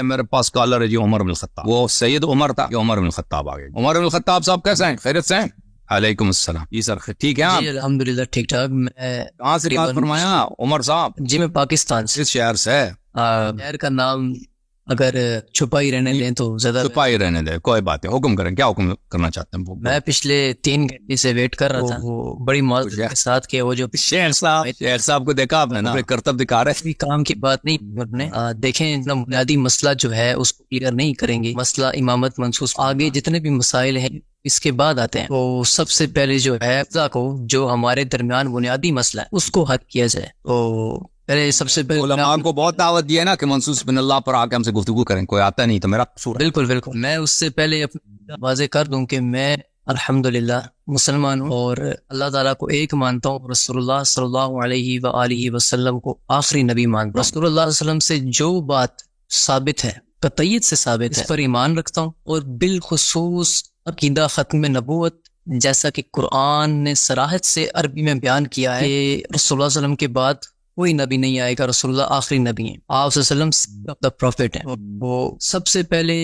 میرے پاس کالر ہے جی عمر بن الخطاب. وہ سید عمر تھا, یہ عمر بن الخطاب آ گئے. عمر بن الخطاب صاحب کیسے ہیں؟ خیریت سے ہیں؟ علیکم السلام. جی سر ٹھیک ہے آپ؟ جی الحمدللہ ٹھیک ٹھاک. میں کہاں سے بات فرمایا عمر صاحب؟ جی میں پاکستان سے. کس شہر سے؟ شہر کا نام اگر چھپا ہی رہنے دیں تو زیادہ چھپا ہی رہنے دیں, کوئی بات نہیں. حکم کریں, کیا حکم کرنا چاہتے ہیں؟ میں پچھلے 3 گھنٹے سے ویٹ کر رہا تھا, وہ بڑی معذرت کے ساتھ کہ وہ جو شہر صاحب کو دیکھا آپ نے نا, کرتب دکھا رہے بھی کام کی بات نہیں کرنے. دیکھیں اتنا بنیادی مسئلہ جو ہے اس کو کلیئر نہیں کریں گے. مسئلہ امامت منسوخ, آگے جتنے بھی مسائل ہیں اس کے بعد آتے ہیں. تو سب سے پہلے جو ہے کو جو ہمارے درمیان بنیادی مسئلہ ہے اس کو حل کیا جائے. تو پہلے سب سے پہلے علماء کو بہت دعوت دی ہے نا کہ منصوص بن اللہ پر آ کے ہم سے گفتگو کریں, کوئی آتا نہیں تو میرا قصور ہے. بالکل بالکل. میں اس سے پہلے واضح کر دوں کہ میں الحمدللہ مسلمان ہوں اور اللہ تعالیٰ کو ایک مانتا ہوں, رسول اللہ صلی اللہ علیہ وآلہ وسلم کو آخری نبی مانتا ہوں. رسول اللہ صلی اللہ علیہ وسلم سے جو بات ثابت ہے, قطعیت سے ثابت ہے, اس پر ایمان رکھتا ہوں. اور بالخصوص عقیدہ ختم نبوت, جیسا کہ قرآن نے صراحت سے عربی میں بیان کیا ہے کہ رسول اللہ صلی اللہ علیہ وسلم کے بعد کوئی نبی نہیں آئے گا, رسول اللہ آخری نبی ہیں, آپ صلی اللہ علیہ وسلم دا پروفیٹ ہیں. وہ سب سے پہلے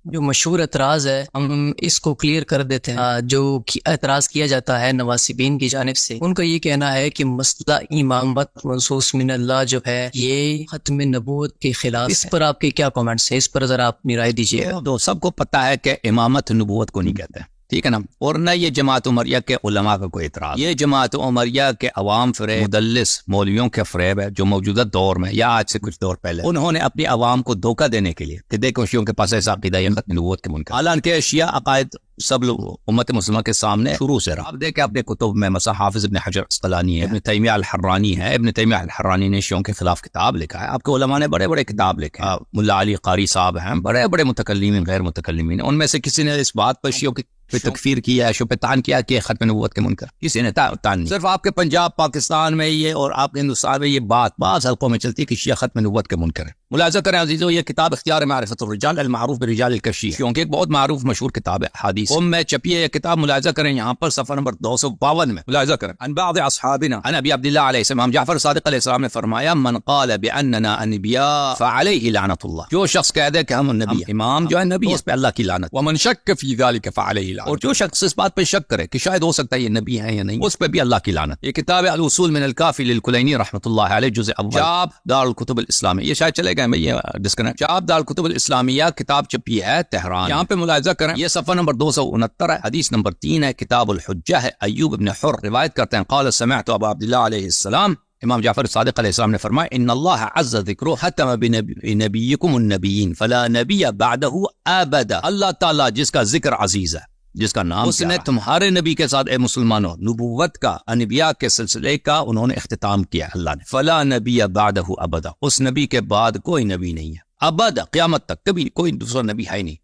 جو مشہور اعتراض ہے ہم اس کو کلیئر کر دیتے ہیں. جو اعتراض کیا جاتا ہے نواسبین کی جانب سے, ان کا یہ کہنا ہے کہ مسئلہ امامت منصوص من اللہ جو ہے یہ ختم نبوت کے خلاف. اس پر آپ کے کیا کامنٹس ہیں؟ اس پر ذرا اپنی رائے دیجیے. تو سب کو پتا ہے کہ امامت نبوت کو نہیں کہتے, ٹھیک ہے نا. اور نہ یہ جماعت عمریہ کے علماء کا کوئی اعتراض. یہ جماعت عمریہ کے عوام فریب, مدلس مولویوں کے فریب ہے جو موجودہ دور میں یا آج سے کچھ دور پہلے انہوں نے اپنی عوام کو دھوکہ دینے کے لیے کہ دیکھو شیعوں کے پاس ایسا عقیدہ یہ ختم نبوت کے منکر. حالانکہ شیعہ عقائد سب لوگ امت مسلمہ کے سامنے شروع سے رہا. اب دیکھیں اپنے کتب میں مثلا حافظ ابن حجر عسقلانی ہے, ابن تیمیہ الحرانی ہے. ابن تیمیہ الحرانی نے شیعوں کے خلاف کتاب لکھا ہے. آپ کے علماء نے بڑے بڑے کتاب لکھے ہیں. ملا علی قاری صاحب ہیں, بڑے بڑے متکلمین غیر متکلمین. ان میں سے کسی نے اس بات پر شیعوں کی تکفیر کیا ہے, شبہ تان کیا کہ ختم نبوت کے منکر, کسی نے تان نہیں. صرف آپ کے پنجاب پاکستان میں یہ اور آپ کے ہندوستان میں یہ بات بعض حلقوں میں چلتی ہے کہ شیعہ ختم نبوت کے منکر ہے. ملاحظہ کریں عزیزو, یہ کتاب اختیار معرفت الرجال المعروف برجال الکشی کیونکہ ایک بہت معروف مشہور کتاب ہے حدیث میں چھپی ہے. یہ کتاب ملاحظہ کریں یہاں پر صفحہ نمبر 252 میں ملاحظہ کریں. ان بعض اصحابنا عن ابی عبداللہ علیہ السلام, جعفر صادق علیہ السلام نے فرمایا من قال باننا انبیاء فعلیہ لعنت اللہ, جو شخص کہہ دے کہ ہم نبی, امام جو ہے نبی, اس پہ اللہ کی لعنت. ومن شک فی ذلک فعلیہ لعنت, اور جو شخص اس بات پہ شک کرے کہ شاید ہو سکتا ہے یہ نبی ہے یا نہیں, اس پہ بھی اللہ کی لعنت. یہ کتاب ہے الاصول من الکافی للکلینی رحمۃ اللہ علیہ, جزء اول, جاب دار الکتب الاسلامی. یہ شاید چلے گئے میں یہ ڈسکنیکٹ. جاب دار الکتب الاسلامیہ کتاب چھپی ہے تہران. یہاں پہ ملاحظہ کریں یہ صفحہ نمبر 269 ہے, حدیث نمبر 3 ہے, کتاب الحجہ ہے. ایوب ابن حر روایت کرتے ہیں قال سمعت ابا عبداللہ علیہ السلام, امام جعفر صادق علیہ السلام نے فرمایا ان اللہ عز ذکرہ ختم بنبیکم النبیین فلا نبی بعدہ ابدا. اللہ تعالیٰ جس کا ذکر عزیز ہے, جس کا نام اس نے تمہارے نبی کے ساتھ اے مسلمانوں نبوت کا, انبیاء کے سلسلے کا انہوں نے اختتام کیا اللہ نے. فلا نبی بعدہ ابدا, اس نبی کے بعد کوئی نبی نہیں ہے ابدا, قیامت تک کبھی کوئی دوسرا نبی ہے نہیں.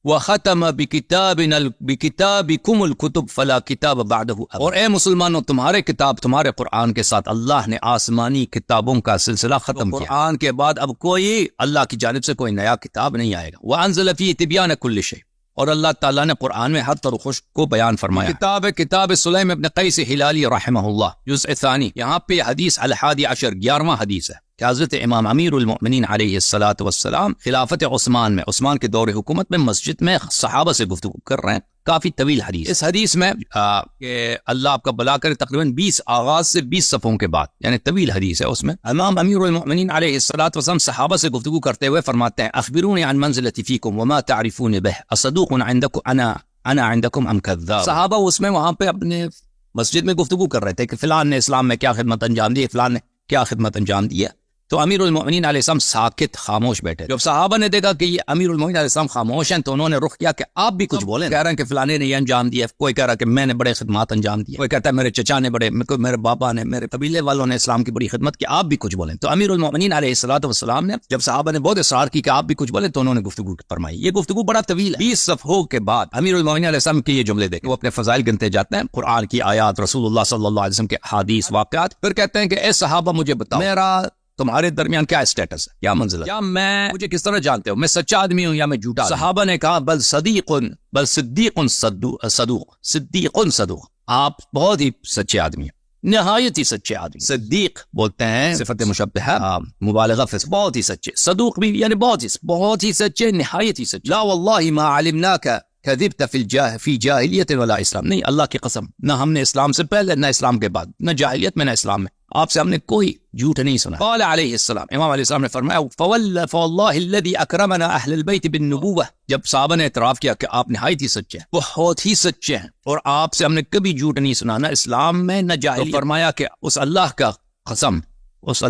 وختم بکتابکم الکتب فلا کتاب بعدہ ابدا, اور اے مسلمانوں تمہارے کتاب تمہارے قرآن کے ساتھ اللہ نے آسمانی کتابوں کا سلسلہ ختم کیا. قرآن کے بعد اب کوئی اللہ کی جانب سے کوئی نیا کتاب نہیں آئے گا. وانزل فیہ تبیان کل شیء, اور اللہ تعالیٰ نے قرآن میں ہر طرح خوش کو بیان فرمایا. کتاب سلیم ابن قیس ہلالی رحمہ اللہ, جزء ثانی. یہاں پہ حدیث الحادی عشر 11واں حدیث ہے کہ حضرت امام امیر المؤمنین علیہ الصلاۃ والسلام خلافت عثمان میں, عثمان کے دور حکومت میں مسجد میں صحابہ سے گفتگو کر رہے ہیں. کافی طویل حدیث. اس حدیث میں کہ اللہ آپ کا بلا کرے تقریباً 20 آغاز سے 20 صفحوں کے بعد, یعنی طویل حدیث ہے. اس میں امام امیر المؤمنین علیہ الصلاۃ والسلام صحابہ سے گفتگو کرتے ہوئے فرماتے ہیں اخبرونی عن منزلتی فیکم وما تعرفون به اصدوق عندکم انا عندکم ام کذاب. صحابہ اس میں وہاں پہ اپنے مسجد میں گفتگو کر رہے تھے کہ فلان نے اسلام میں کیا خدمت انجام دی ہے, فلان نے کیا خدمت انجام دی ہے. تو امیر المؤمنین علیہ السلام ساکت خاموش بیٹھے. جب صحابہ نے دیکھا کہ یہ امیر المؤمنین علیہ السلام خاموش ہیں تو انہوں نے رخ کیا کہ آپ بھی کچھ بولیں. کہہ رہے ہیں کہ فلانے نے یہ انجام دیا, کوئی کہہ رہا کہ میں نے بڑے خدمات انجام دیے, کوئی کہتا ہے میرے چچا نے بڑے, میرے بابا نے, میرے قبیلے والوں نے اسلام کی بڑی خدمت کی, آپ بھی کچھ بولیں. تو امیر المؤمنین علیہ الصلوۃ والسلام نے جب صحابہ نے بہت اصرار کی کہ آپ بھی کچھ بولیں تو انہوں نے گفتگو فرمائی. یہ گفتگو بڑا طویل ہے, 20 صفحوں کے بعد امیر المؤمنین علیہ السلام کے یہ جملے دیکھیں. وہ اپنے فضائل گنتے جاتے ہیں, قرآن کی آیات, رسول اللہ صلی اللہ علیہ وسلم کے احادیث, واقعات. پھر کہتے ہیں کہ اے صحابہ مجھے بتاؤ میرا تمہارے درمیان کیا اسٹیٹس ہے, کیا منزل ہے, کیا میں مجھے کس طرح جانتے ہو, میں سچا آدمی ہوں یا میں جھوٹا. صحابہ نے کہا بل صدیق صدوق, آپ بہت ہی سچے آدمی ہیں. نہایت ہی سچے آدمی. صدیق بولتے ہیں صفت مشبہہ مبالغہ فی بہت ہی سچے. صدوق بھی یعنی بہت ہی سچے, نہایت ہی سچے. لا واللہ ما علمناک کذبت فی جاہلیت ولا اسلام. نہیں, اللہ کی قسم, نہ ہم نے اسلام سے پہلے نہ اسلام کے بعد, نہ جاہلیت میں نہ اسلام میں آپ سے ہم نے کوئی جھوٹ نہیں سنا. قال علیہ السلام, امام علیہ السلام نے فرمایا فواللہ الذی اکرمنا اہل البیت بالنبوہ. جب صحابہ نے اعتراف کیا کہ آپ نہایت ہی سچے ہیں, بہت ہی سچے ہیں, اور آپ سے ہم نے کبھی جھوٹ نہیں سنا, نہ اسلام میں نہ جاہلیت. فرمایا کہ اس اللہ کا قسم, اس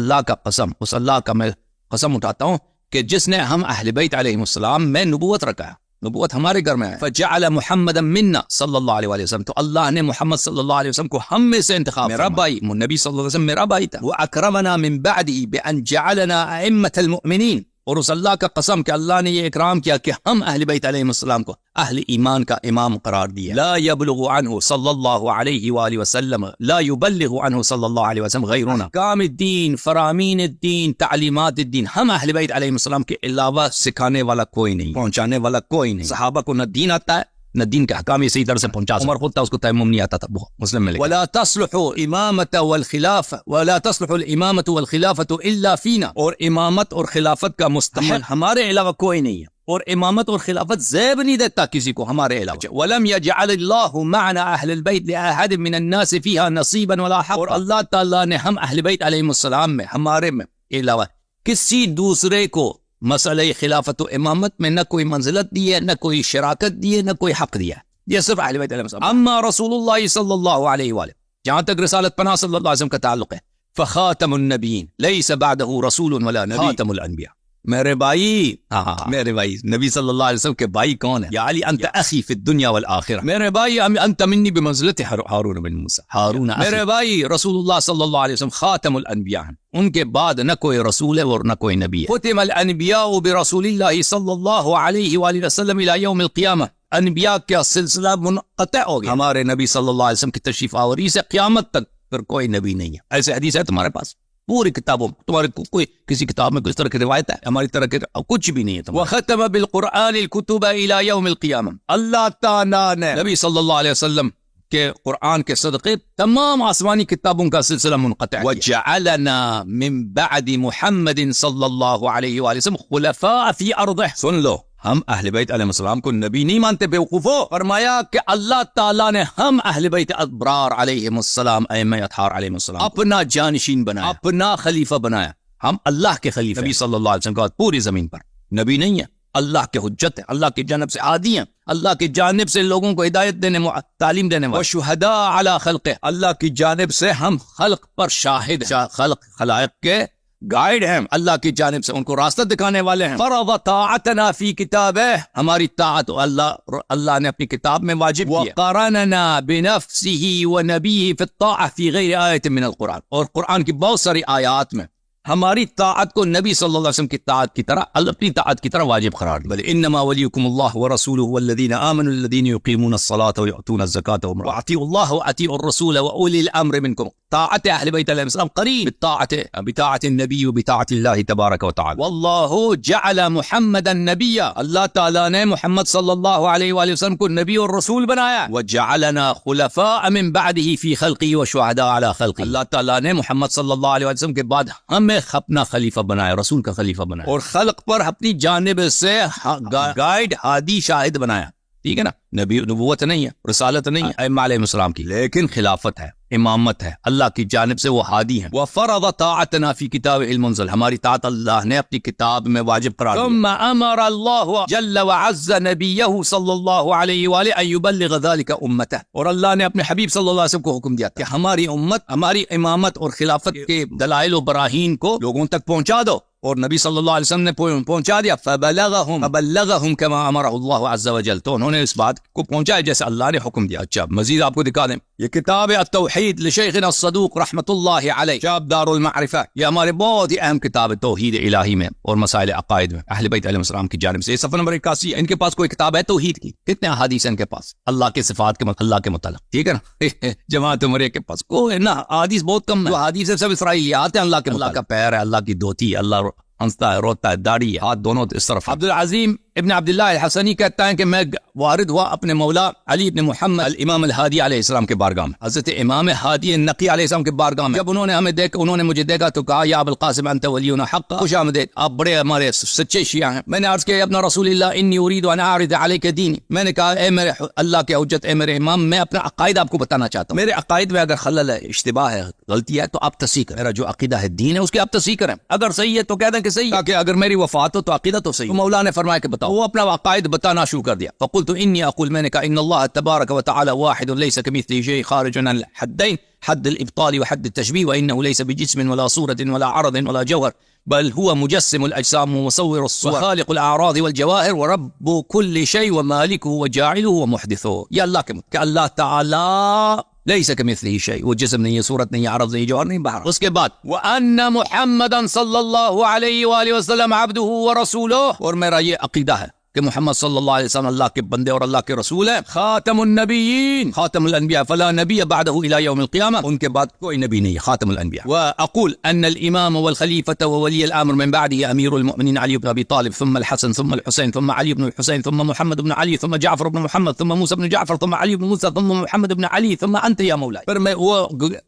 اللہ کا میں قسم اٹھاتا ہوں کہ جس نے ہم اہل بیت علیہ السلام میں نبوت رکھا ہے, نبوت ہمارے گھر میں ہے. فجعل محمدا منا صلی اللہ علیہ وسلم, تو اللہ نے محمد صلی اللہ علیہ وسلم کو ہم میں سے انتخاب. میرا بھائی نبی صلی اللہ علیہ وسلم میرا بھائی تھا. واکرمنا من بعده بان جعلنا ائمة المؤمنین, اور اس اللہ کا قسم کہ اللہ نے یہ اکرام کیا کہ ہم اہل بیت علیہ السلام کو اہل ایمان کا امام قرار دیا. لا يبلغ عنه صلی اللہ علیہ وآلہ وسلم, لا يبلغ عنه صلی اللہ علیہ وسلم غیرنا. احکام الدین, فرامین الدین, تعلیمات الدین, ہم اہل بیت علیہ السلام کے علاوہ سکھانے والا کوئی نہیں, پہنچانے والا کوئی نہیں. صحابہ کو نہ دین آتا ہے نہ دین کے احکام صحیح طرح سے پہنچا. عمر خود تھا, اس کو تیمم نہیں آتا تھا, مسلم میں. ولا تصلح امامة والخلافة ولا تصلح الامامة والخلافة الا فينا, اور امامت اور خلافت کا مستحق ہمارے علاوہ کوئی نہیں ہے, اور امامت اور خلافت زیب نہیں دیتا کسی کو ہمارے علاوہ. ولم يجعل الله معنا اهل البيت لاحد من الناس فيها نصيبا ولا حق, اور اللہ تعالیٰ نے ہم اہل بیت علیہ السلام میں ہمارے میں علاوہ کسی دوسرے کو مسئلہ خلافت و امامت میں نہ کوئی منزلت دی ہے, نہ کوئی شراکت دی ہے, نہ کوئی حق دیا ہے. یہ صرف اہل بیت علیہ السلام. اما رسول اللہ صلی اللہ علیہ وآلہ, جہاں تک رسالت پناہ صلی اللہ علیہ وسلم کا تعلق ہے, فخاتم النبیین لیس بعدہ رسول ولا نبی, خاتم الانبیاء. میرے بھائی, میرے بھائی, نبی صلی اللہ علیہ وسلم کے بھائی کون ہے؟ یا علی انت اخی فی الدنیا والآخرہ. میرے بھائی, انت منی بمنزلت ہارون بن موسیٰ. ہارون میرے بھائی, رسول اللہ صلی اللہ علیہ وسلم خاتم الانبیاء ہیں, ان کے بعد نہ کوئی رسول ہے اور نہ کوئی نبی ہے. ختم الانبیاء برسول اللہ صلی اللہ علیہ وآلہ وسلم الی یوم القیامہ, انبیاء کا سلسلہ منقطع ہو گیا ہمارے نبی صلی اللہ علیہ وسلم کی تشریف آوری سے قیامت تک, پھر کوئی نبی نہیں ہے. ایسے حدیث ہے تمہارے پاس پوری کتابوں, تمہارے کوئی کسی کتاب میں کس طرح کی روایت ہے؟ ہماری طرح کے کچھ بھی نہیں ہے. وختم بالقرآن الکتب الی یوم القیامہ, اللہ تعالیٰ نے نبی صلی اللہ علیہ وسلم کہ قرآن کے صدقے تمام آسمانی کتابوں کا سلسلہ منقطع. وجعلنا من بعد محمد صلی اللہ علیہ وآلہ وسلم خلفاء فی ارضہ. سن لو, ہم اہل بیت علیہ السلام کو نبی نہیں مانتے بیوقوفو. فرمایا کہ اللہ تعالیٰ نے ہم اہل بیت ابرار علیہ السلام, ائمہ اطہار علیہ السلام اپنا جانشین بنایا, اپنا خلیفہ بنایا. ہم اللہ کے خلیفہ. نبی صلی اللہ علیہ وسلم کا پوری زمین پر نبی نہیں ہے, اللہ کے حجت ہے, اللہ کی جانب سے عادی ہیں, اللہ کی جانب سے لوگوں کو ہدایت دینے, تعلیم دینے والے. وشہداء علی خلقہ, اللہ کی جانب سے ہم خلق پر شاہد ہیں, خلائق کے گائیڈ ہیں, اللہ کی جانب سے ان کو راستہ دکھانے والے ہیں. فرض طاعتنا فی کتابہ, ہماری طاعت اللہ نے اپنی کتاب میں واجب کیا. وقارننا بنفسہ ونبیہ فی الطاعہ فی غیر آیت من القرآن, اور قرآن کی بہت ساری آیات میں ہماری طاعت کو نبی صلی اللہ علیہ وسلم کی طاعت کی طرح, اپنی طاعت کی طرح واجب قرار دیا. انما ولیکم اللہ ورسولہ والذین آمنوا الذین یقیمون الصلاة ویؤتون الزکاة واطیعوا اللہ واطیعوا الرسول واولی الامر منکم. طاعت اہل بیت علیہ السلام قریب بطاعت النبی وبطاعت اللہ تبارک وتعالی. واللہ جعل محمدا نبیا, اللہ تعالیٰ نے محمد صلی اللہ علیہ وآلہ وسلم کو نبی اور رسول بنایا. وجعلنا خلفاء من بعده فی خلقہ وشہداء علی خلقہ, اللہ تعالیٰ نے محمد صلی اللہ علیہ وسلم کے بعد ہمیں اپنا خلیفہ بنایا, رسول کا خلیفہ بنایا, اور خلق پر اپنی جانب سے گائیڈ, ہادی, شاہد بنایا. ٹھیک ہے نا, نبی نبوت نہیں ہے, رسالت نہیں ہے ائمہ علیہ السلام کی, لیکن خلافت ہے, امامت ہے, اللہ کی جانب سے وہ ہادی ہیں. وفرض طاعتنا فی کتابہ المنزل, ہماری طاعت اللہ نے اپنی کتاب میں واجب قرار دیا. ثم امر اللہ جل وعز نبیہ صلی اللہ علیہ وآلہ ان یبلغ ذلک امتہ, اور اللہ نے اپنے حبیب صلی اللہ علیہ وسلم کو حکم دیا کہ ہماری امت, ہماری امامت اور خلافت کے دلائل و براہین کو لوگوں تک پہنچا دو, اور نبی صلی اللہ علیہ وسلم نے پہنچا دیا. فبلغهم كما امره الله عز وجل, تو انہوں نے اس بات کو پہنچایا جیسے اللہ نے حکم دیا. اچھا, مزید آپ کو دکھا دیں, یہ کتاب التوحید لشیخنا الصدوق رحمۃ اللہ علیہ, شاب دار المعرفہ, یہ ہمارے بہت ہی اہم کتاب ہے توحید الہی میں اور مسائل عقائد میں اہل بیت علیہ السلام کی جانب سے. صفحہ نمبر 81. ان کے پاس کوئی کتاب ہے توحید کی؟ کتنے احادیث ہیں ان کے پاس اللہ کے صفات کے, اللہ کے متعلق, ٹھیک ہے نا. جماعت عمریہ کے پاس کوئی نا, احادیث بہت کم ہے. احادیث سب اسرائیلیات ہیں, اللہ کا پیر ہے, اللہ کی دھوتی, اللہ ہنستا ہے, روتا ہے, داڑھی ہے, ہاتھ دونوں اس طرف. عبد العظیم ابن عبداللہ الحسنی کہتا ہے کہ میں وارد ہوا اپنے مولا علی ابن محمد الامام الہادی علیہ السلام کے بارگاہ میں، حضرت امام ہادی نقی علیہ السلام کے بارگاہ میں. جب انہوں نے مجھے دیکھا تو کہا یا ابو القاسم انت ولینا حقا، خوش آمدید، آپ بڑے ہمارے سچے شیعہ ہیں. میں نے عرض کیا ابن رسول اللہ انی اريد ان اعرض عليك دینی، میں نے کہا اے میرے اللہ کے حجت، اے میرے امام، میں اپنا عقائد آپ کو بتانا چاہتا ہوں. میرے عقائد میں اگر خلل ہے، اشتباہ ہے، غلطی ہے تو آپ تصحیح کریں. میرا جو عقیدہ ہے دین ہے اس کی آپ تصحیح کریں، اگر صحیح ہے تو کہہ دیں کہ صحیح ہے، کہ اگر میری وفات ہو تو عقیدہ تو صحیح. تو مولا نے فرمایا کہ بتاؤ. وہ اپنا عقائد بتانا شروع کر دیا. فقلت انی اقول، میں نے کہا ان اللہ تبارک وتعالى واحد ليس كمثله شيء خارج عن الحدين، حد الابطال وحد التشبيه، وانه ليس بجسم ولا صورة ولا عرض ولا جوهر، بل هو مجسم الاجسام ومصور الصور وخالق الاعراض والجواهر ورب كل شيء ومالكه وجاعله ومحدثه. یا اللہ کہ اللہ تعالی لیس کمثلہ شیء، وہ جسم نہیں ہے، صورت نہیں ہے، عرض نہیں، جوہر نہیں، بہر. اس کے بعد وان محمدا صلی اللہ علیہ وآلہ وسلم عبدہ ورسولہ، اور میرا یہ عقیدہ ہے کہ محمد صلی اللہ علیہ وسلم اللہ کے بندے اور اللہ کے رسول ہیں. خاتم النبیین، خاتم الانبیاء، فلا نبی بعدہ الی یوم القیامہ، ان کے بعد کوئی نبی نہیں، خاتم الانبیاء. واقول ان الامام والخلیفۃ وولی الامر من بعده امیر المؤمنین علی بن ابی طالب، ثم الحسن، ثم الحسین، ثم علی بن الحسین، ثم محمد بن علی، ثم جعفر بن محمد، ثم موسیٰ بن جعفر، ثم علی بن موسیٰ، ثم محمد بن علی، ثم انت یا مولاي. پھر میں وہ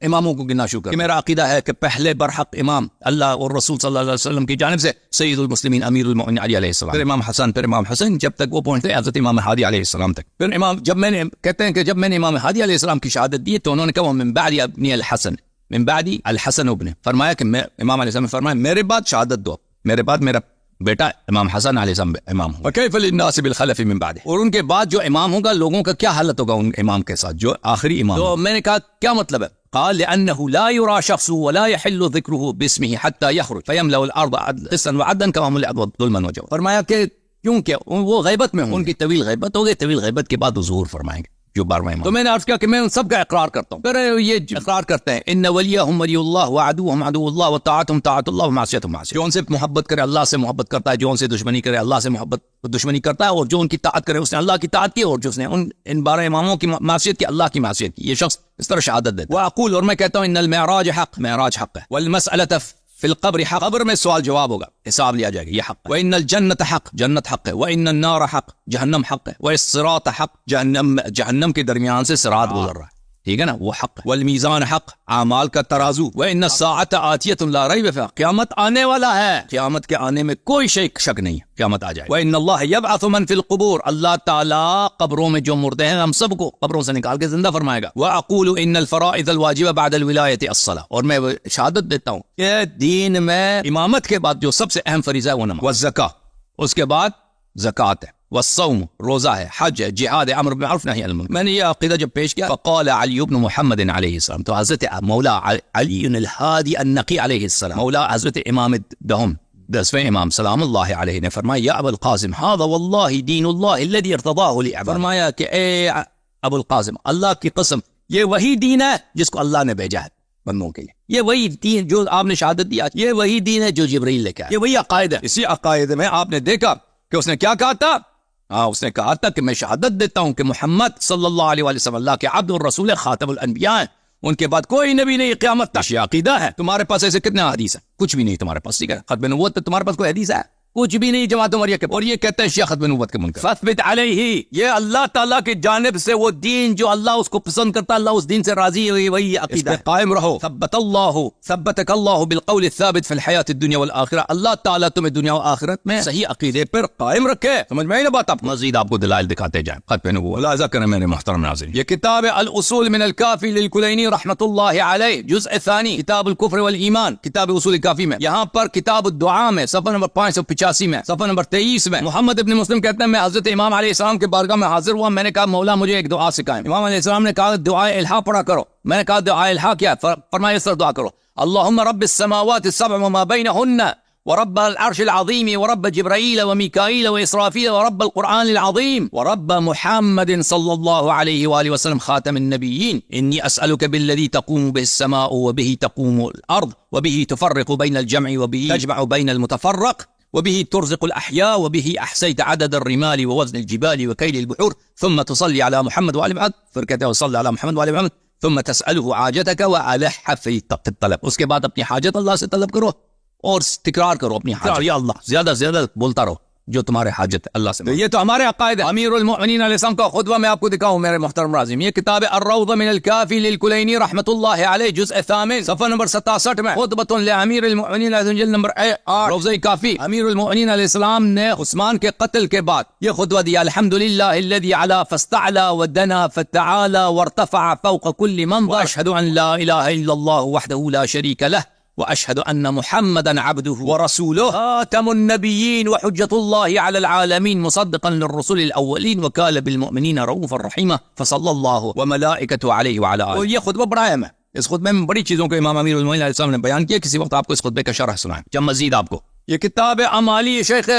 اماموں کو گننا شروع کر کہ میرا عقیدہ ہے کہ پہلے برحق امام اللہ اور رسول صلی اللہ علیہ وسلم کی جانب سے سید المسلمین امیر المؤمنین علی علیہ السلام، پھر امام حسن، پھر امام حسین، جب تک وہ پہنچتے حضرت امام ہادی علیہ السلام تک. پھر امام جب میں نے کہتے ہیں کہ جب میں نے امام ہادی علیہ السلام کی شہادت دی تو انہوں نے کہا من بعد ابن الحسن، من بعد الحسن ابن، فرمایا کہ میں امام علیہ السلام نے فرمایا میرے بعد شہادت دو، میرے بعد میرا بیٹا امام حسن علیہ السلام امام ہو. وکیف للناس بالخلف من بعد، اور ان کے بعد جو امام ہوگا لوگوں کا کیا حالت ہوگا ان امام کے ساتھ جو آخری امام. تو میں نے کہا کیا مطلب ہے؟ قال لأنه لا يرى شخص ولا يحل ذكره باسمه حتى يخرج فيملأ الأرض قسطا وعدلا كما ملئت ظلما وجورا. فرمایا کہ کیونکہ وہ غیبت میں ہوں، ان کی طویل غیبت ہوگی، طویل غیبت کے بعد ظہور فرمائیں گے جو 12واں امام. تو میں نے عرض کیا کہ میں ان سب کا اقرار کرتا ہوں. پھر یہ اقرار کرتے ہیں ان ولیہم ولی اللہ وعدوہم عدو اللہ وطاعتہم طاعت اللہ ومعصیتہم معصیۃ. جو ان سے محبت کرے اللہ سے محبت کرتا ہے، جو ان سے دشمنی کرے اللہ سے محبت دشمنی کرتا ہے، اور جو ان کی طاعت کرے اس نے اللہ کی طاعت کی، اور جو اس نے ان 12 اماموں کی معصیت کی اللہ کی معصیت کی. یہ شخص اس طرح شہادت دیتا ہے. واقول، اور میں کہتا ہوں ان المعراج حق، معراج حق ہے، والمسألۃ فی القبر حق، قبر میں سوال جواب ہوگا، حساب لیا جائے گا، یہ حق ہے. وان الجنت حق، جنت حق ہے. وان النار حق، جہنم حق ہے. والصراط حق، جہنم کے درمیان سے صراط گزر رہا ہے، ٹھیک ہے نا، وہ حق. والمیزان حق، اعمال کا ترازو. وان الساعۃ آتیۃ لا ریب فیہا، قیامت آنے والا ہے، قیامت کے آنے میں کوئی شک نہیں ہے، قیامت آ جائے. وان اللہ یبعث من فی القبور، اللہ تعالی قبروں میں جو مردے ہیں ہم سب کو قبروں سے نکال کے زندہ فرمائے گا. واقول ان الفرائض الواجبہ بعد الولایۃ الصلاۃ، اور میں شہادت دیتا ہوں کہ دین میں امامت کے بعد جو سب سے اہم فریضہ ہے وہ نماز، والزکاۃ، اس کے بعد زکوٰۃ ہے، والصوم، روزہ ہے، حج ہے، جہاد ہے، امر بالمعروف نہی عن المنکر. میں نے یہ عقیدہ جب پیش کیا فقال علی بن محمد علیہ السلام، تو حضرت مولا علی الہادی النقی علیہ السلام، مولا حضرت امام دہم 10ویں امام سلام اللہ علیہ نے فرمایا یا ابو القاسم هذا والله دین اللہ الذي ارتضاه لعباده، فرمایا کہ اے ابو القاسم، اللہ کی قسم یہ وہی دین ہے جس کو اللہ نے بھیجا ہے بندوں کے لیے، یہ وہی دین جو آپ نے شہادت دیا، یہ وہی دین ہے جو جبرائیل لے کے آیا، یہ وہی عقائد ہے. اسی عقائد میں آپ نے دیکھا کہ اس نے کیا کہا تھا، اس نے کہا تھا کہ میں شہادت دیتا ہوں کہ محمد صلی اللہ علیہ وسلم اللہ کے عبد اور رسول خاتم الانبیاء ہیں، ان کے بعد کوئی نبی نہیں قیامت تک. یہ عقیدہ ہے. تمہارے پاس ایسے کتنے حدیث ہیں؟ کچھ بھی نہیں تمہارے پاس، ٹھیک ہے، ختم نبوت تمہارے پاس کوئی حدیث ہے؟ کچھ بھی نہیں جماعت عمریہ کے، اور یہ کہتے ہیں شیعہ ختم نبوت کے منکر. فثبت علیہ، یہ اللہ تعالیٰ کی جانب سے وہ دین جو اللہ اس کو پسند کرتا ہے، اللہ اس دین سے راضی ہے، وہی عقیدہ ہے. قائم رہو. ثبتک اللہ بالقول الثابت فی الحیات الدنیا والآخرہ، اللہ تعالیٰ تمہیں دنیا و آخرت میں صحیح عقیدے پر قائم رکھے. سمجھ میں آئی نا بات؟ آپ مزید آپ کو دلائل دکھاتے جائیں ختم نبوت. ملاحظہ کریں میرے محترم ناظرین، یہ کتاب الاصول من الکافی للکلینی رحمۃ اللہ علیہ، جزء ثانی، کتاب الکفر والایمان، کتاب اصول کافی میں، یہاں پر کتاب الدعاء میں صفحہ نمبر 585 میں، صفحہ نمبر 23 میں، محمد ابن مسلم کہتے ہیں میں حضرت امام علیہ السلام کے بارگاہ میں حاضر ہوا، میں نے کہا مولا مجھے ایک دعا سکھائیں. امام علیہ السلام نے کہا دعائے الہا پڑھا کرو. میں نے کہا دعائے الہا کیا؟ فرمایا اس طرح دعا کرو، اللہم رب السماوات السبع وما بینہن ورب العرش العظیم ورب جبرائیل ومیکائیل واسرافیل ورب القرآن العظیم ورب محمد صلی اللہ علیہ وآلہ وسلم خاتم النبیین، انی اسألک بالذی تقوم به السماء وبه تقوم الارض وبه تفرق بین الجمع وبه تجمع بین المتفرق وبه ترزق الأحياء وبه أحسيت عدد الرمال ووزن الجبال وكيل البحور ثم تصلي على محمد وعلى محمد، فرقته وصلي على محمد وعلى محمد ثم تسأله حاجتك وألح في الطلب. اس کے بعد اپنی حاجت اللہ سے طلب کرو اور تکرار کرو اپنی حاجت، یا اللہ زیادہ زیادہ بولتا رہو، جو تمہارے حاجت ہے اللہ سے. یہ تو ہمارے عقائد ہے. امیر المؤمنین علیہ السلام کا خطبہ میں آپ کو دکھاؤں میرے محترم ناظرین. یہ کتاب الروضہ من الکافی للکلینی رحمۃ اللہ علیہ جزء ثامن صفحہ نمبر 67 میں خطبۃ لامیر المؤمنین علیہ جلد نمبر 8 روضہ کافی. امیر المؤمنین علیہ السلام نے عثمان کے قتل کے بعد یہ خطبہ دیا. الحمدللہ الذی علا فاستعلا ودنا فتعالا وارتفع فوق كل من واشهد ان لا اله الا الله وحده لا شريك له وأشهد أن محمدا عبده ورسوله خاتم النبيين وحجة الله على العالمين مصدقا للرسل الأولين وكان بالمؤمنين رؤوفا رحيما فصلى الله وملائكته عليه وعلى آله. اور یہ خطبہ بڑا اہم ہے. اس خطبے میں بڑی چیزوں کو امام امیر المؤمنین علیہ السلام نے بیان کیا. کسی وقت آپ کو اس خطبے کا شرح سنائیں جب مزید آپ کو. یہ کتاب امالی شیخ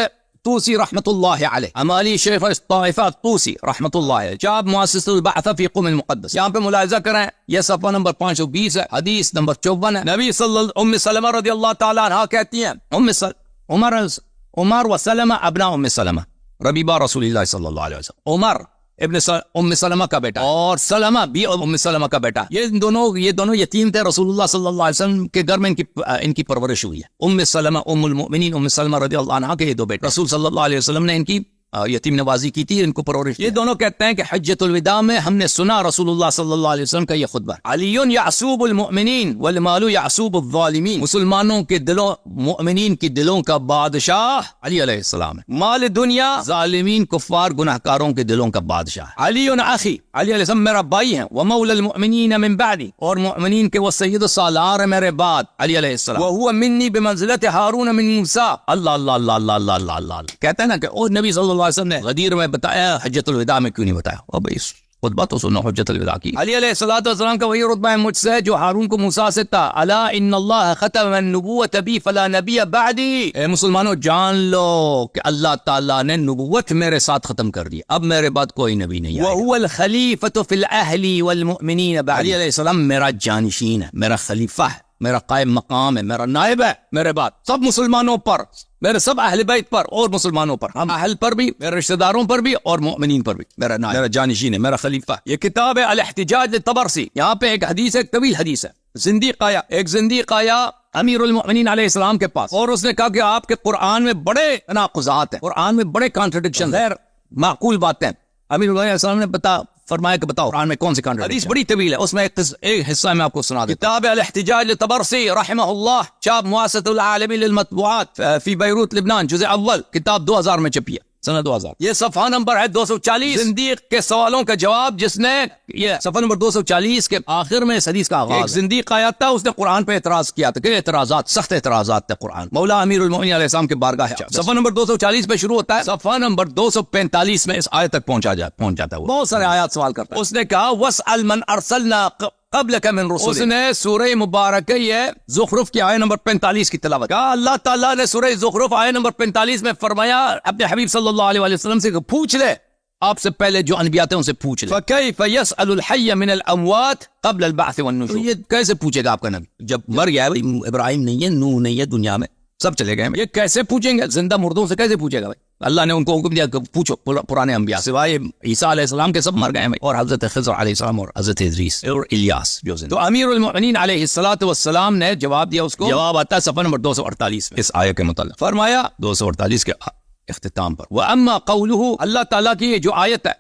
طوسی رحمۃ اللہ علیہ. امالی شیخ طائفہ طوسی رحمۃ اللہ علیہ. جاب مؤسس البعث فی قم المقدس. یہاں پہ ملاحظہ کریں یہ صفحہ نمبر 520 ہے. حدیث نمبر 54 ہے. نبی صلی اللہ ام سلمہ رضی اللہ تعالیٰ عنہ کہتی ہیں عمر و سلمہ ابنا ام سلمہ ربیبہ رسول اللہ صلی اللہ علیہ وسلم. عمر ابن ام سلمہ کا بیٹا اور سلمہ بھی ام سلمہ کا بیٹا. یہ دونوں یتیم تھے. رسول اللہ صلی اللہ علیہ وسلم کے گھر میں ان کی پرورش ہوئی ہے. ام سلمہ ام المؤمنین ام سلمہ رضی اللہ عنہا کے یہ دو بیٹے. رسول صلی اللہ علیہ وسلم نے ان کی یتیم نوازی کی تھی, ان کو پرورش. یہ دونوں کہتے ہیں کہ حجۃ الوداع میں ہم نے سنا رسول اللہ صلی اللہ علیہ وسلم کا یہ خطبہ. علی یعصوب المؤمنین والمال یعصوب الظالمین. مسلمانوں کے دلوں مؤمنین کی دلوں کا بادشاہ علی علیہ السلام ہے. مال دنیا ظالمین کفار گناہکاروں کے دلوں کا بادشاہ. علی اخی علی علیہ السلام میرا بھائی ہیں. ومولا المؤمنین من بعدی اور مؤمنین کے وہ سید السالار ہیں میرے بعد علی علیہ السلام. وهو منی بمنزلت ہارون من موسیٰ. اللہ اللہ اللہ اللہ اللہ اللہ اللہ کہتے ہیں نا کہ اور نبی صلی اللہ علیہ وسلم نے غدیر میں بتایا, حجۃ الوداع میں کیوں نہیں بتایا؟ اب اس خطبہ تو سنو حجۃ الوداع کی. علی علیہ الصلوۃ والسلام کا وہی رتبہ ہے مجھ سے جو ہارون کو موسیٰ سے تھا. الا ان اللہ ختم النبوۃ بی فلا نبی بعدی. اے مسلمانوں جان لو کہ اللہ تعالیٰ نے نبوت میرے ساتھ ختم کر دی, اب میرے بعد کوئی نبی نہیں آئے گا. وهو الخلیفۃ فی الاہل والمؤمنین بعد. علی علیہ السلام میرا جانشین ہے, میرا خلیفہ ہے, میرا قائم مقام ہے, میرا نائب ہے میرے بعد سب مسلمانوں پر, میرے سب اہل بیت پر اور مسلمانوں پر, ہم اہل پر بھی, میرے رشتہ داروں پر بھی اور مؤمنین پر بھی میرا نائب, میرا جانشین ہے, میرا خلیفہ. یہ کتاب ہے الاحتجاج للطبرسی. یہاں پہ ایک حدیث ہے, ایک طویل حدیث ہے. ایک زندیق آیا امیر المؤمنین علیہ السلام کے پاس اور اس نے کہا کہ آپ کے قرآن میں بڑے تناقضات ہیں, قرآن میں بڑے کانٹرڈکشن, غیر معقول باتیں. امیر المؤمنین علیہ السلام نے فرمایا کہ بتاؤ قرآن میں کون سی کانٹرڈکشن. حدیث بڑی طویل ہے, اس میں ایک حصہ میں آپ کو سنا دوں. کتاب الاحتجاج للطبرسی رحمہ اللہ, چاپ مؤسسۃ العالمی للمطبوعات فی بیروت لبنان, جزء اول, کتاب 2000 میں چھپی ہے, سنہ 2000. یہ صفحہ نمبر ہے 240. زندیق کے سوالوں کا جواب, جس نے یہ صفحہ نمبر 240 کے آخر میں اس حدیث کا آغاز. ایک زندیق آیا تھا, اس نے قرآن پہ اعتراض کیا تھا کہ اعتراضات, سخت اعتراضات تھے قرآن. مولا امیر المؤمنین علیہ السلام کے بارگاہ ہے. صفحہ نمبر 240 پہ شروع ہوتا ہے, صفحہ نمبر 245 میں اس آیت تک پہنچ جاتا ہے. بہت سارے آیات سوال کرتا ہے. اس نے کہا وَاسْأَلْ مَنْ أَرْسَلْنَا قبلک من رسول. اس نے سورہ مبارکہ یہ زخرف کی آیت نمبر 45 کی تلاوت کہا. اللہ تعالیٰ نے سورہ زخرف آیت نمبر 45 میں فرمایا اپنے حبیب صلی اللہ علیہ وسلم سے پوچھ لے, آپ سے پہلے جو انبیاء تھے ان سے پوچھ لے. فَكَيْفَ يَسْأَلُ الْحَيَّ مِنَ الْأَمْوَاتِ قبل البعث والنشور. یہ کیسے پوچھے گا آپ کا نبی جب مر گیا ہے؟ ابراہیم نہیں ہے, نوح نہیں ہے, دنیا میں سب چلے گئے, یہ کیسے پوچھیں گے؟ زندہ مردوں سے کیسے پوچھے گا بھائی؟ اللہ نے ان کو حکم دیا کہ پوچھو پرانے انبیاء, سوائے عیسیٰ علیہ السلام کے سب مر گئے ہیں, اور حضرت خضر علیہ السلام اور حضرت ادریس اور الیاس جو زندہ. تو امیر المؤمنین علیہ الصلوۃ والسلام نے جواب دیا. اس کو جواب آتا ہے صفحہ نمبر 248 میں اس آیت کے متعلق. فرمایا 248 کے اختتام پر, وَأَمَّا قَوْلُهُ, اللہ تعالیٰ کی جو آیت ہے,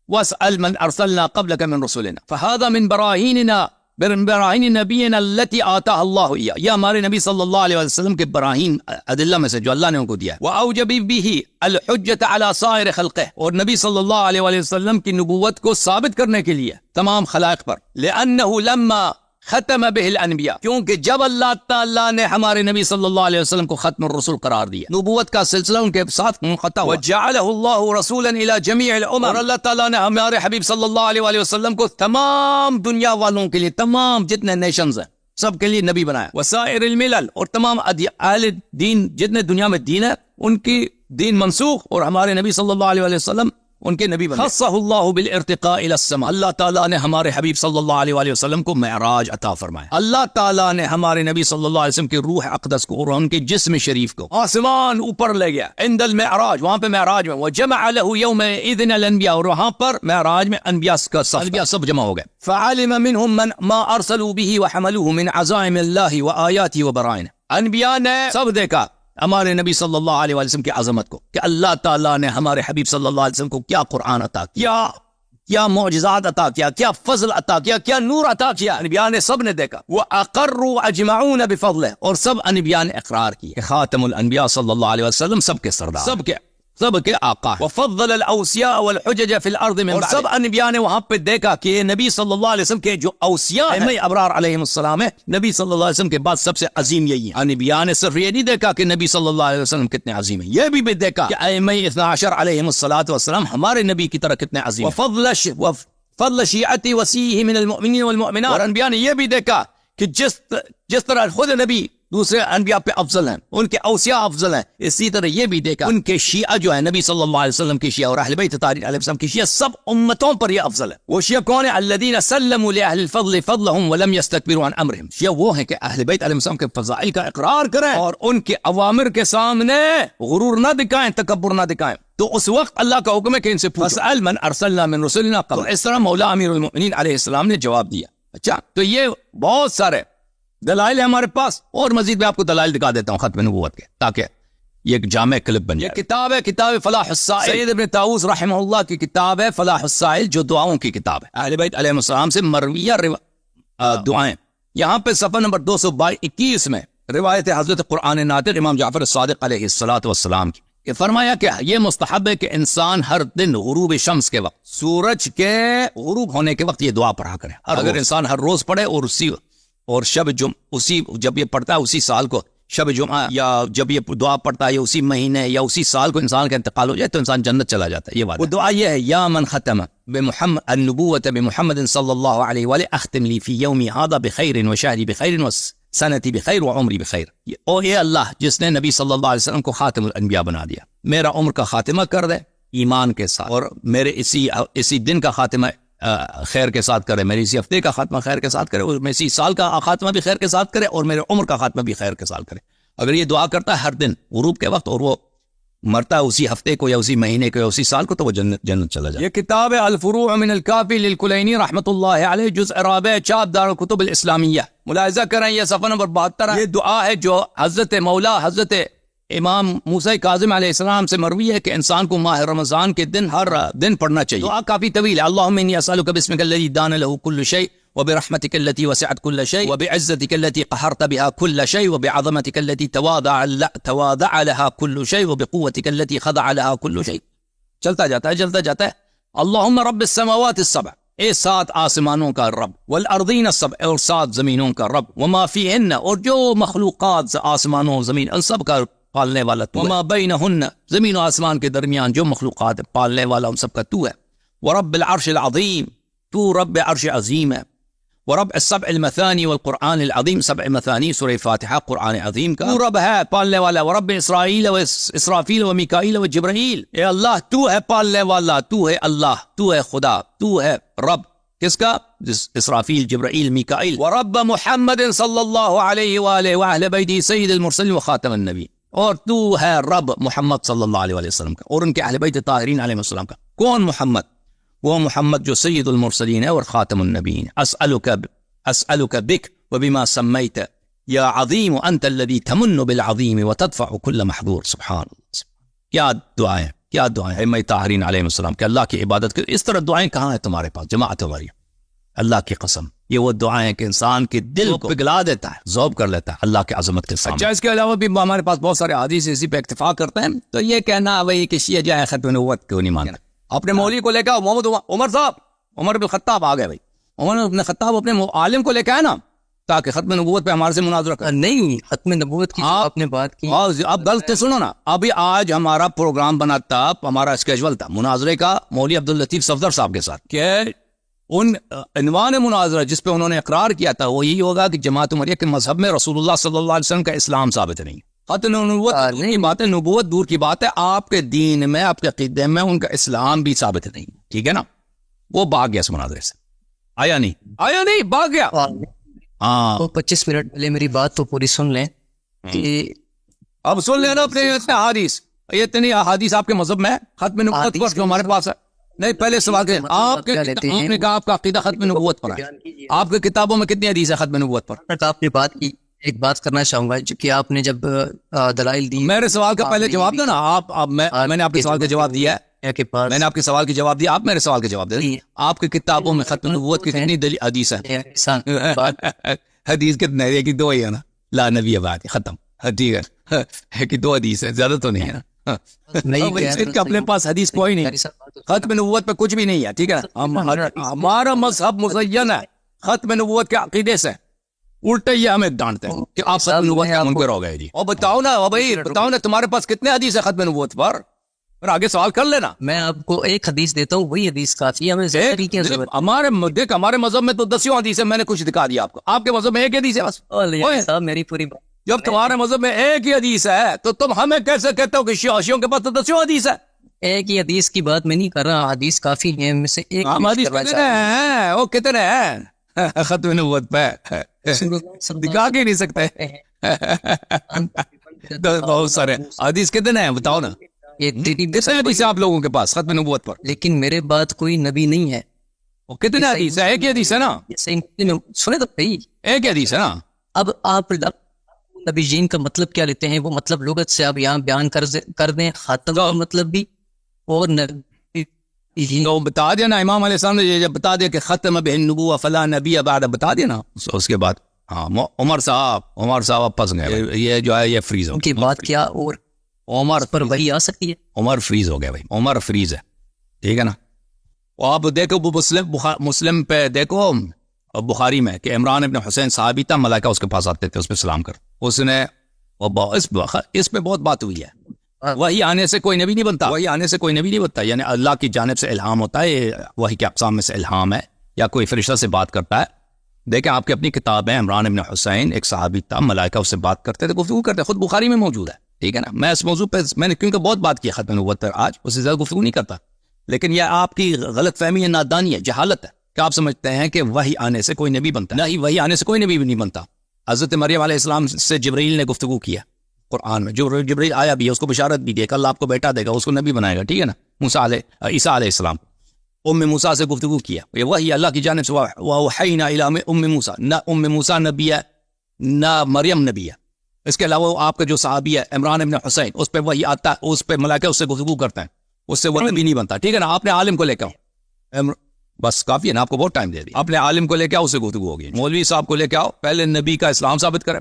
وَاسْأَلْ مَنْ أَرْسَلْنَا قَبْلَكَ مِنْ رُسُلِنَا فَهَذَا مِنْ بَرَاهِينِنَا براہین نبینا التي آتاها اللہ ایاہ. یہ ہمارے نبی صلی اللہ علیہ وسلم کے براہین ادلہ میں سے جو اللہ نے ان کو دیا ہے. وأوجب به الحجة على سائر خلقه, اور نبی صلی اللہ علیہ وسلم کی نبوت کو ثابت کرنے کے لیے تمام خلائق پر. لأنه لما ختم به الانبیاء, کیونکہ جب اللہ تعالیٰ نے ہمارے نبی صلی اللہ علیہ وسلم کو ختم الرسول قرار دیا, نبوت کا سلسلہ ان کے ساتھ منقطع ہوا. وجعلہ اللہ رسولا الى جمیع الامم, اور اللہ تعالیٰ نے ہمارے حبیب صلی اللہ علیہ وسلم کو تمام دنیا والوں کے لیے, تمام جتنے نیشنز ہیں سب کے لیے نبی بنایا. وسائر الملل, اور تمام اہل دین جتنے دنیا میں دین ہے ان کی دین منسوخ, اور ہمارے نبی صلی اللہ علیہ وسلم ان کے نبی بنے. خصہ اللہ بالارتقاء الى السماء, اللہ تعالیٰ نے ہمارے حبیب صلی اللہ علیہ وسلم کو معراج عطا فرمایا. اللہ تعالیٰ نے ہمارے نبی صلی اللہ علیہ وسلم کی روح اقدس کو اور ان کے جسم شریف کو آسمان اوپر لے گیا عند المعراج, وہاں پہ معراج میں. وجمع له يومئذ الانبیاء, اور وہاں پر معراج میں انبیاء کا سب جمع ہو گئے. فعلم منهم ما ارسلوا به وحملوه من عزائم الله وآیاته وبرائنه, انبیاء نے سب دیکھا ہمارے نبی صلی اللہ علیہ وسلم کی عظمت کو کہ اللہ تعالیٰ نے ہمارے حبیب صلی اللہ علیہ وسلم کو کیا قرآن عطا کیا، کیا معجزات عطا کیا، کیا فضل عطا کیا، کیا نور عطا کیا. انبیاء نے سب نے دیکھا. وَأَقَرُّوا أَجْمَعُونَ بِفَضْلِهِ، اور سب انبیاء نے اقرار کیا. خاتم الانبیاء صلی اللہ علیہ وسلم سب کے سردار، سب کے آقا. وَفَضَّلَ الْأَوْسِيَاءَ وَالْحُجَجَ فِي الْأَرْضِ مِن بَعْدِهِ، اور سب انبیاء نے وہاں پہ دیکھا کہ یہ نبی صلی اللہ علیہ وسلم کے جو اوسیاء ہیں ابرار علیہم السلام ہے، نبی صلی اللہ علیہ وسلم کے بعد سب سے عظیم یہی ہیں. انبیاء نے صرف یہ نہیں دیکھا کہ نبی صلی اللہ علیہ وسلم کتنے عظیم ہیں، یہ بھی دیکھا کہ ائمہ 12 علیہم السلام ہمارے نبی کی طرح کتنے عظیم ہیں. فضل شیعتی وسیع من المؤمنین والمؤمنات، اور انبیاء نے یہ بھی دیکھا کہ جس طرح خود نبی دوسرے انبیاء پہ افضل ہیں، ان کے اوصیاء افضل ہیں، اسی طرح یہ بھی دیکھا ان کے شیعہ جو ہے نبی صلی اللہ علیہ وسلم کی شیعہ اور اہل بیت طاہرین علیہ السلام کی شیعہ سب امتوں پر یہ افضل ہے. وہ شیعہ کون ہیں؟ الذین سلموا لاہل الفضل فضلهم ولم يستكبروا عن امرهم. شیعہ وہ ہیں کہ اہل بیت علیہ السلام کے فضائل کا اقرار کریں اور ان کے اوامر کے سامنے غرور نہ دکھائیں، تکبر نہ دکھائیں. تو اس وقت اللہ کا حکم ہے کہ ان سے پوچھو فاسأل من ارسلنا من رسلنا قبل. اس طرح مولا امیر المؤمنین علیہ السلام نے جواب دیا. اچھا، تو یہ بہت سارے دلائل ہیں ہمارے پاس، اور مزید میں آپ کو دلائل دکھا دیتا ہوں ختم نبوت کے، تاکہ یہ ایک جامع کلپ بن جائے. یہ کتاب ہے کتاب فلاح السائل، سید ابن طاووس رحمہ اللہ کی کتاب ہے فلاح السائل، جو دعاؤں کی کتاب ہے. اہل بیت علیہ السلام سے مرویہ دعائیں. یہاں پہ صفحہ نمبر 221 میں روایت حضرت قرآن ناطق امام جعفر الصادق علیہ السلام کی کہ فرمایا کہ یہ مستحب ہے کہ انسان ہر دن غروب شمس کے وقت، سورج کے غروب ہونے کے وقت یہ دعا پڑھا کرے. اگر انسان ہر روز پڑھے اور جب یہ پڑھتا ہے اسی سال کو شب جمعہ، یا جب یہ دعا پڑھتا ہے یا اسی مہینے یا اسی سال کو انسان کا انتقال ہو جائے تو انسان جنت چلا جاتا ہے. یہ بات، وہ دعا یہ ہے: یا من ختم بمحمد النبوۃ بمحمد صلی اللہ علیہ وآلہ اختم لی فی یومی ھذا بخیر وشہری بخیر وسنتی بخیر وعمری بخیر. او اے اللہ جس نے نبی صلی اللہ علیہ وسلم کو خاتم الانبیاء بنا دیا، میرا عمر کا خاتمہ کر دے ایمان کے ساتھ، اور میرے اسی دن کا خاتمہ خیر کے ساتھ کرے، میری اسی ہفتے کا خاتمہ خیر کے ساتھ کرے، اور میں اسی سال کا خاتمہ بھی خیر کے ساتھ کرے، اور میرے عمر کا خاتمہ بھی خیر کے ساتھ کرے. اگر یہ دعا کرتا ہے ہر دن غروب کے وقت اور وہ مرتا ہے اسی ہفتے کو یا اسی مہینے کو یا اسی سال کو، تو وہ جنت چلا جائے. یہ کتاب ہے الفروع من الکافی للکلینی رحمۃ اللہ علیہ، جزء رابع، چاپ دارالکتب الاسلامیہ. ملاحظہ کریں یہ صفحہ نمبر 72 ہے. یہ دعا ہے جو حضرت امام موسیٰ کاظم علیہ السلام سے مروی ہے کہ انسان کو ماہ رمضان کے دن ہر دن پڑھنا چاہیے. دعا کافی طویل ہے. اللہم انی اسألک باسمک الذی دان له کل شیء وبرحمتک التي وسعت كل شيء وبعزتك التي قهرت بها كل شيء وبعظمتك التي تواضع لها كل شيء وبقوتك التي خضع لها كل شيء. چلتا جاتا ہے. اللہم رب السماوات السبع، اے 7 آسمانوں کا رب، والارضین السبع، اور 7 زمینوں کا رب، وما فیہن، اور جو مخلوقات آسمانوں زمین ان سب کا پالنے والا تو، وما بینہن، زمین و آسمان کے درمیان جو مخلوقات پالنے والا ان سب کا تو ہے. ورب العرش العظیم، تو رب عرش عظیم ہے. ورب السبع المثانی والقرآن العظیم، 7 مثانی سورہ فاتحہ قرآن عظیم کا تو رب ہے پالنے والا. ورب اسرائیل و اسرافیل و میکائیل و جبرائیل، اے اللہ تو ہے پالنے والا، تو ہے اللہ، تو ہے خدا، تو ہے رب. کس کا؟ اسرافیل، جبرائیل، میکائیل. ورب محمد صلی اللہ علیہ وآلہ وآہل بیتہ سید المرسلین و خاتم النبی، اور تو ہے رب محمد صلی اللہ علیہ وسلم کا اور ان کے اہل بیت طاہرین علیہ السلام کا. کون محمد؟ وہ محمد جو سید المرسلین ہے اور خاتم النبیین. اسألک بک وبما سمیت یا عظیم انت الذی تمن بالعظیم وتدفع کل محظور. سبحان اللہ. کیا دعائیں ائمہ طاہرین علیہ السلام کہ اللہ کی عبادت کے. اس طرح دعائیں کہاں ہیں تمہارے پاس جماعت ہماری؟ اللہ کی قسم یہ وہ دعائیں کہ انسان کے دل کو پگھلا دیتا ہے، ذوب کر لیتا ہے اللہ کی عظمت کے سامنے. اچھا، اس کے علاوہ بھی ہمارے پاس بہت سارے حدیث اسی پہ اکتفا کرتے ہیں. تو یہ کہنا وہی کہ شیعہ جو ہے ختم نبوت کیوں نہیں مانتا. اپنے مولوی کو لے کے محمد عمر صاحب، عمر بن الخطاب آ گئے بھائی. عمر بن الخطاب اپنے عالم کو لے کے آئے نا تاکہ ختم نبوت پہ ہمارے سے مناظرہ کریں. نہیں، ختم نبوت کی آپ نے بات کی. اب غلط سنو نا. ابھی آج ہمارا پروگرام بنا تھا، ہمارا اسکیجول تھا مناظرے کا مولوی عبداللطیف صفدر صاحب کے ساتھ کہ ان عنوان مناظرہ جس پہ انہوں نے اقرار کیا تھا وہ یہی ہوگا کہ جماعت عمریہ کے مذہب میں رسول اللہ صلی اللہ علیہ وسلم کا اسلام ثابت نہیں. ختم نبوت نہیں بات ہے، نبوت دور کی بات ہے، آپ کے دین میں، آپ کے عقیدے میں ان کا اسلام بھی ثابت نہیں. ٹھیک ہے نا؟ وہ بھاگ گیا اس مناظرے سے. آیا نہیں بھاگ گیا. ہاں، 25 منٹ پہلے میری بات تو پوری سن لیں کہ اب سن لینا اپنے احادیث. یہ اتنی احادیث آپ کے مذہب میں ختم نبوت پر جو ہمارے پاس ہے. نہیں، پہلے سوال کریں. آپ نے کہا آپ کا عقیدہ ختم نبوت پر ہے. آپ کی کتابوں میں کتنی حدیث ہے ختم نبوت پر؟ آپ نے بات کی ایک بات کرنا چاہوں گا جو کہ آپ نے جب دلائل دی میرے سوال کا پہلے جواب دو نا آپ میں نے آپ کے سوال کا جواب دیا ہے کے پاس میں نے آپ کے سوال کا جواب دیا آپ میرے سوال کا جواب دیں آپ کی کتابوں میں ختم نبوت کی کتنی حدیث ہے حدیث کتنے ایک ہی دو ہی ہے نا لا نبی بعد ختم ٹھیک ہے ایک ہی دو حدیث ہے زیادہ تو نہیں ہے نا ان کا اپنے پاس حدیث کوئی نہیں ختم نبوت پہ کچھ بھی نہیں ہے ٹھیک ہے ہمارا مذہب مزین ہے ختم نبوت کے عقیدے سے الٹے یہ ہمیں ڈانٹتے ہیں کہ آپ ختم نبوت کے منکر ہو گئے جی اور بتاؤ نا بھائی بتاؤ نا تمہارے پاس کتنے حدیث ہے ختم نبوت پر پھر آگے سوال کر لینا میں آپ کو ایک حدیث دیتا ہوں وہی حدیث کافی ہے ہمیں ہمارے مذہب میں تو 10 حدیث ہے میں نے کچھ دکھا دیا آپ کو آپ کے مذہب میں ایک حدیث ہے بس صاحب میری پوری جب تمہارے مذہب میں ایک ہی حدیث ہے تو تم ہمیں کیسے کہتے ہو کہ شیعوں کے پاس تو 10 حدیث ہے ایک ہی حدیث کی بات میں نہیں کر رہا حدیث کافی ہیں میں سے ایک وہ کتنے ہیں ختم نبوت پہ دکھا کے نہیں سکتے بہت سارے حدیث کتنے ہیں بتاؤ نا کتنے حدیث ہے آپ لوگوں کے پاس ختم نبوت پر لیکن میرے بعد کوئی نبی نہیں ہے وہ کتنے حدیث ہے ایک ہی حدیث ہے نا سنے تو صحیح ایک ہی حدیث ہے نا اب آپ نبی جین کا مطلب کیا لیتے ہیں وہ مطلب لغت سے آپ یہاں بیان کر دیں خاتم کا مطلب بھی اور تو بتا دیا نا امام علیہ السلام نے جب بتا دیا کہ ختم بہ النبوہ فلا نبی بعد بتا دیا نا اس کے بعد ہاں عمر صاحب پس گئے یہ جو ہے یہ فریز ہو ان کی بات کیا اور عمر پر وہی آ سکتی ہے عمر فریز ہو گیا بھائی عمر فریز ہے ٹھیک ہے نا آپ دیکھو مسلم پہ دیکھو بخاری میں کہ عمران ابن حسین صحابی تھا ملائکہ اس کے پاس آتے تھے اس پہ سلام کر اس نے اس پہ بہت بات ہوئی ہے وہی آنے سے کوئی نبی نہیں بنتا یعنی اللہ کی جانب سے الہام ہوتا ہے وہی کے اقسام میں سے الہام ہے یا کوئی فرشتہ سے بات کرتا ہے دیکھیں آپ کی اپنی کتاب ہے عمران ابن حسین ایک صحابی تھا ملائکہ اس سے بات کرتے تھے گفتگو کرتے خود بخاری میں موجود ہے ٹھیک ہے نا میں اس موضوع پہ میں نے کیونکہ بہت بات کی ختم نبوت پر آج اس سے زیادہ گفتگو نہیں کرتا لیکن یہ آپ کی غلط فہمی ہے نادانی ہے جہالت ہے کہ آپ سمجھتے ہیں کہ وہی آنے سے کوئی نبی بنتا نہیں وہی آنے سے کوئی نبی بھی نہیں بنتا حضرت مریم علیہ السلام سے جبرائیل نے گفتگو کیا قرآن میں جو جبرائیل آیا بھی ہے اس کو بشارت بھی دی کہ اللہ آپ کو بیٹا دے گا اس کو نبی بنائے گا ٹھیک ہے نا عیسیٰ علیہ السلام موسیٰ سے گفتگو کیا یہ وہی اللہ کی جانب سے وحینا الی موسیٰ نہ موسیٰ نبی ہے نہ مریم نبی ہے اس کے علاوہ آپ کا جو صحابی ہے عمران ابن حسین اس پہ وہی آتا ہے اس پہ ملائکہ اس سے گفتگو کرتے ہیں اس سے وہ نبی نہیں بنتا ٹھیک ہے نا آپ نے عالم کو لے کے آؤ بس کافی ہے نا آپ کو بہت ٹائم دے دیا اپنے عالم کو لے کے آؤ اس سے گفتگو ہوگی مولوی صاحب کو لے کے آؤ پہلے نبی کا اسلام ثابت کریں